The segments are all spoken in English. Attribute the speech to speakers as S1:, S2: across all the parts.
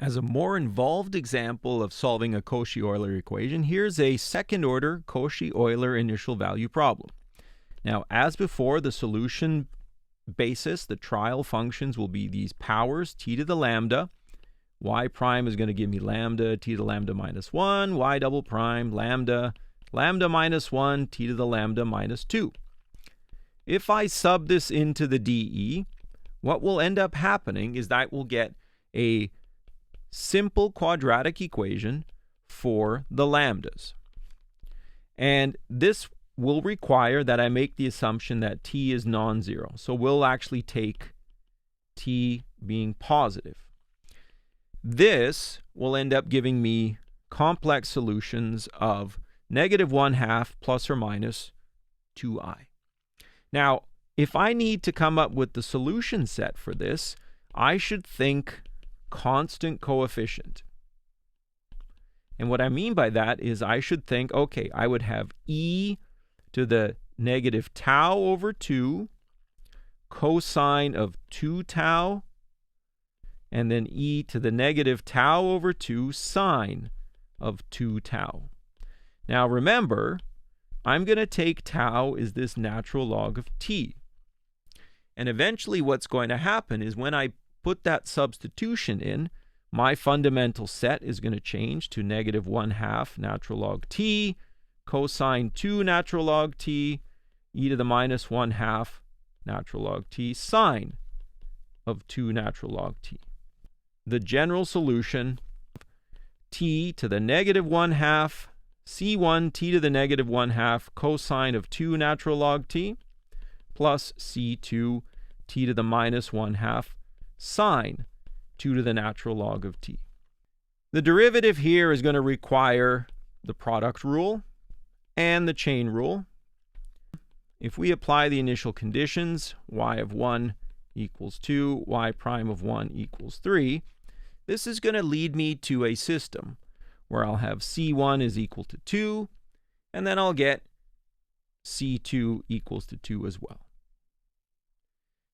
S1: As a more involved example of solving a Cauchy-Euler equation, here's a second-order Cauchy-Euler initial value problem. Now, as before, the solution basis, the trial functions, will be these powers, t to the lambda. Y prime is going to give me lambda, t to the lambda minus 1, y double prime, lambda, lambda minus 1, t to the lambda minus 2. If I sub this into the dE, what will end up happening is that we'll get a simple quadratic equation for the lambdas. And this will require that I make the assumption that t is non-zero. So we'll actually take t being positive. This will end up giving me complex solutions of -1/2 plus or minus 2i. Now, if I need to come up with the solution set for this, I should think constant coefficient. And what I mean by that is I should think, okay, I would have e to the negative tau over 2 cosine of 2 tau, and then e to the negative tau over 2 sine of 2 tau. Now remember, I'm going to take tau is this natural log of t. And eventually what's going to happen is when I put that substitution in, my fundamental set is going to change to -1/2 natural log t cosine 2 natural log t e to the -1/2 natural log t sine of 2 natural log t. The general solution, t to the -1/2 c1 t to the -1/2 cosine of 2 natural log t plus c2 t to the -1/2 sine 2 to the natural log of t. The derivative here is going to require the product rule and the chain rule. If we apply the initial conditions, y of 1 equals 2, y prime of 1 equals 3, this is going to lead me to a system where I'll have c1 is equal to 2, and then I'll get c2 equals to 2 as well.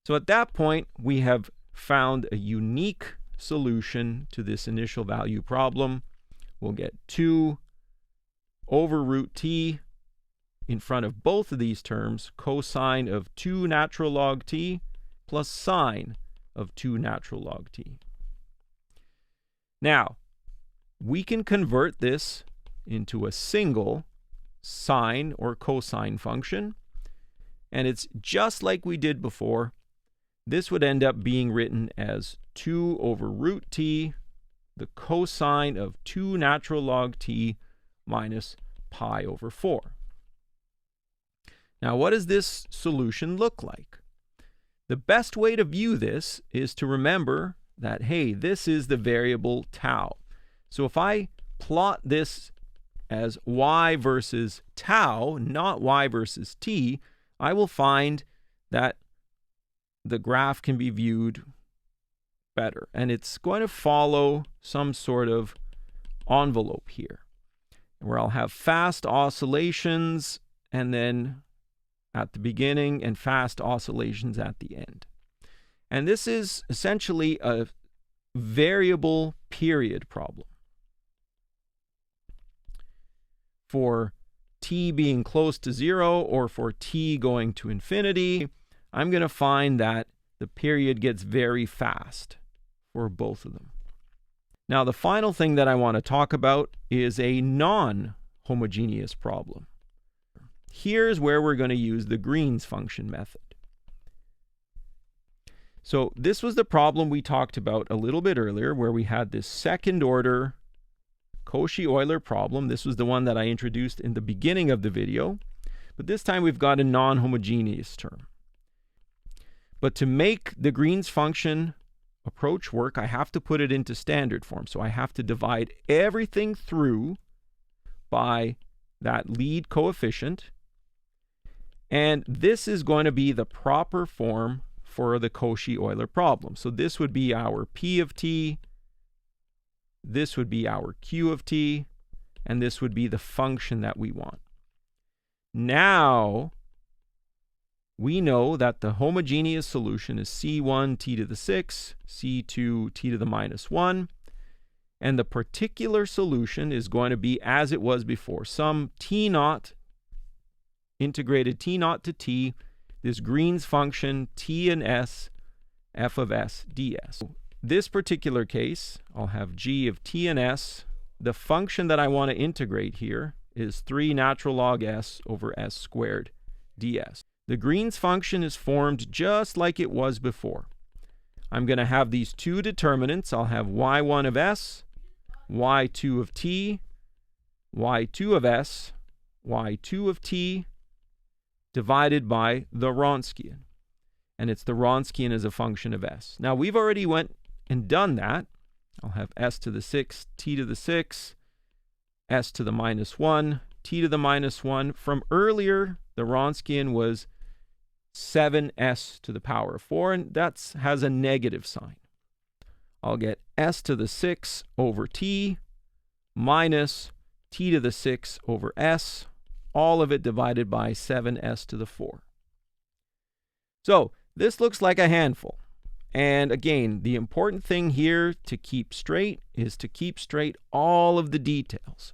S1: So at that point, we have found a unique solution to this initial value problem. We'll get 2 over root t in front of both of these terms, cosine of 2 natural log t plus sine of 2 natural log t. Now, we can convert this into a single sine or cosine function, and it's just like we did before. This would end up being written as 2 over root t, the cosine of 2 natural log t minus pi over 4. Now, what does this solution look like? The best way to view this is to remember that, hey, this is the variable tau. So if I plot this as y versus tau, not y versus t, I will find that the graph can be viewed better. And it's going to follow some sort of envelope here, where I'll have fast oscillations and then at the beginning and fast oscillations at the end. And this is essentially a variable period problem. For t being close to 0 or for t going to infinity, I'm going to find that the period gets very fast for both of them. Now, the final thing that I want to talk about is a non-homogeneous problem. Here's where we're going to use the Green's function method. So this was the problem we talked about a little bit earlier, where we had this second-order Cauchy-Euler problem. This was the one that I introduced in the beginning of the video, but this time we've got a non-homogeneous term. But to make the Green's function approach work, I have to put it into standard form. So I have to divide everything through by that lead coefficient. And this is going to be the proper form for the Cauchy-Euler problem. So this would be our P of t, this would be our Q of t, and this would be the function that we want. Now, we know that the homogeneous solution is c1 t to the 6, c2 t to the minus 1. And the particular solution is going to be as it was before. Some t naught, integrated t naught to t, this Green's function, t and s, f of s ds. This particular case, I'll have g of t and s. The function that I want to integrate here is 3 natural log s over s squared ds. The Green's function is formed just like it was before. I'm going to have these two determinants. I'll have y1 of s, y2 of t, y2 of s, y2 of t, divided by the Wronskian. And it's the Wronskian as a function of s. Now, we've already went and done that. I'll have s to the 6, t to the 6, s to the minus 1, t to the minus 1. From earlier, the Wronskian was 7s to the power of 4, and that has a negative sign. I'll get s to the 6 over t minus t to the 6 over s, all of it divided by 7s to the 4. So this looks like a handful. And again, the important thing here to keep straight is to keep straight all of the details.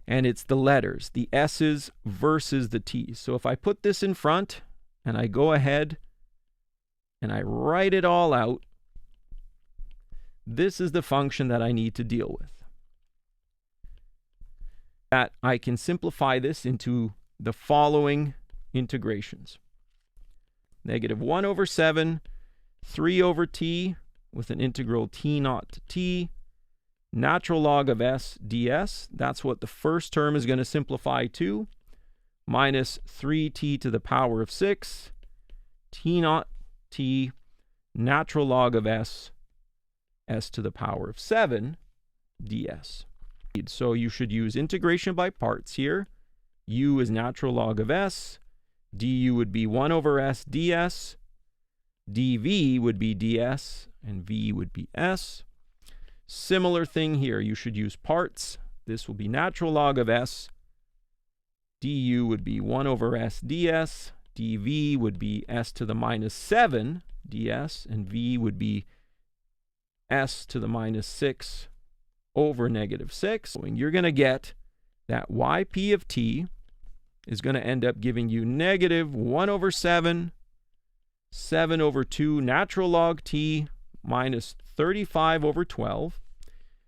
S1: And it's the letters, the s's versus the t's. So if I put this in front and I go ahead and I write it all out, this is the function that I need to deal with. That I can simplify this into the following integrations. Negative 1 over 7, 3 over t with an integral t naught to t, natural log of s ds, that's what the first term is going to simplify to, minus 3t to the power of 6, t naught t, natural log of s, s to the power of 7 ds. So you should use integration by parts here. U is natural log of s, du would be 1 over s ds, dv would be ds, and v would be s. Similar thing here, you should use parts. This will be natural log of s, du would be 1 over s ds, dv would be s to the minus 7 ds, and v would be s to the minus 6 over negative 6. You're going to get that yp of t is going to end up giving you negative 1 over 7, 7 over 2 natural log t minus 35 over 12.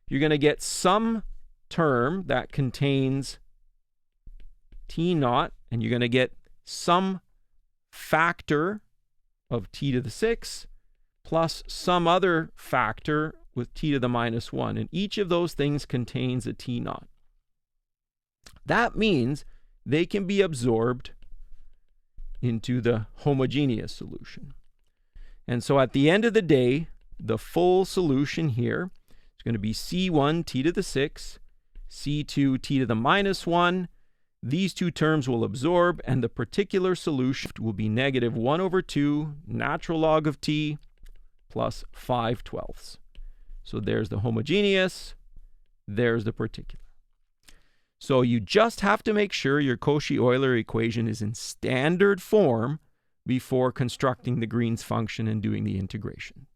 S1: You're going to get some term that contains t naught, and you're going to get some factor of t to the 6 plus some other factor with t to the minus 1. And each of those things contains a t naught. That means they can be absorbed into the homogeneous solution. And so at the end of the day, the full solution here is going to be c1 t to the 6, c2 t to the minus 1. These two terms will absorb, and the particular solution will be negative 1 over 2 natural log of t plus 5/12. So there's the homogeneous, there's the particular. So you just have to make sure your Cauchy-Euler equation is in standard form before constructing the Green's function and doing the integration.